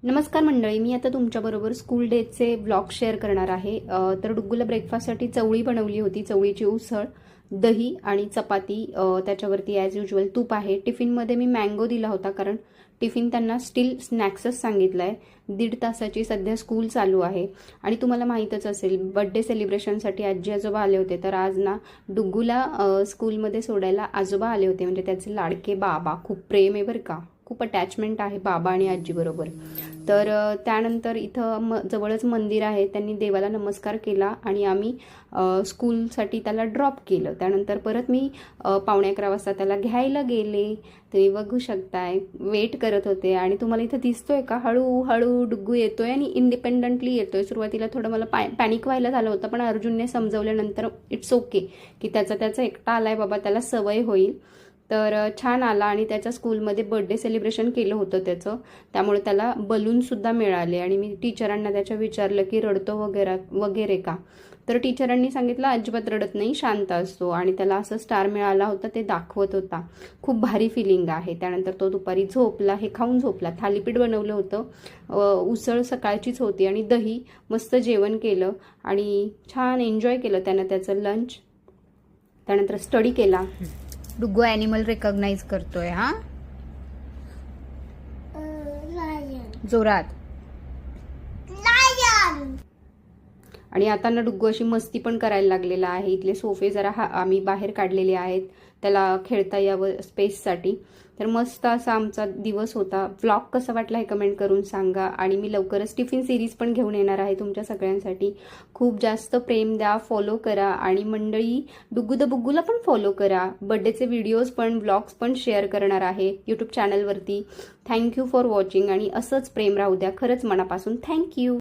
नमस्कार मंडळी, मी आता तुमच्याबरोबर स्कूल डेचे ब्लॉग शेअर करणार आहे. तर डुग्गूला ब्रेकफास्टसाठी चवळी बनवली होती, चवळीची उसळ, दही आणि चपाती, त्याच्यावरती ॲज युजल तूप आहे. टिफिनमध्ये मी मँगो दिला होता, कारण टिफिन त्यांना स्टील स्नॅक्सच सांगितलं आहे. 1.5 तासाची सध्या स्कूल चालू आहे आणि तुम्हाला माहीतच असेल, बड्डे सेलिब्रेशनसाठी आजी आजोबा आले होते. तर आज ना डुग्गूला स्कूलमध्ये सोडायला आजोबा आले होते, म्हणजे त्याचे लाडके बाबा. खूप प्रेम आहे बरं का, खूप अटॅचमेंट आहे बाबा आणि आजीबरोबर. तर त्यानंतर इथं जवळच मंदिर आहे, त्यांनी देवाला नमस्कार केला आणि आम्ही स्कूलसाठी त्याला ड्रॉप केलं. त्यानंतर परत मी 11:15 वाजता त्याला घ्यायला गेले. तुम्ही बघू शकताय, वेट करत होते आणि तुम्हाला इथं दिसतोय का, हळूहळू डुग्गू येतोय आणि इंडिपेंडंटली येतोय. सुरुवातीला थोडं मला पॅनिक व्हायला झालं होतं, पण अर्जुनने समजवल्यानंतर इट्स ओके, की त्याचा एकटा आलाय बाबा, त्याला सवय होईल. तर छान आला आणि त्याच्या स्कूलमध्ये बर्थडे सेलिब्रेशन केलं होतं त्याचं, त्यामुळे त्याला बलूनसुद्धा मिळाले. आणि मी टीचरांना त्याच्या विचारलं की रडतो वगैरे का, तर टीचरांनी सांगितलं अजिबात रडत नाही, शांत असतो. आणि त्याला असं स्टार मिळाला होता, ते दाखवत होता. खूप भारी फिलिंग आहे. त्यानंतर तो दुपारी झोपला, हे खाऊन झोपला. थालीपीठ बनवलं होतं, उसळ सकाळचीच होती आणि दही, मस्त जेवण केलं आणि छान एन्जॉय केलं त्यानं त्याचं लंच. त्यानंतर स्टडी केला. डुग्गू ॲनिमल रेकॉग्नाइज करतोय. हा, जोरात. आणि आता ना डुग्गू अशी मस्ती पण करायला लागलेला आहे. इथले सोफे जरा आम्ही बाहेर काढलेले आहेत, त्याला खेळता यावं स्पेससाठी. तर मस्त असा आमचा दिवस होता. व्लॉग कसा वाटला हे कमेंट करून सांगा. आणि मी लवकरच टिफिन सिरीज पण घेऊन येणार आहे तुमच्या सगळ्यांसाठी. खूप जास्त प्रेम द्या, फॉलो करा. आणि मंडळी, डुग्गू द बुग्गूला पण फॉलो करा. बर्थडेचे व्हिडिओज पण, व्लॉग्स पण शेअर करणार आहे यूट्यूब चॅनलवरती. थँक्यू फॉर वॉचिंग आणि असंच प्रेम राहू द्या. खरंच मनापासून थँक्यू.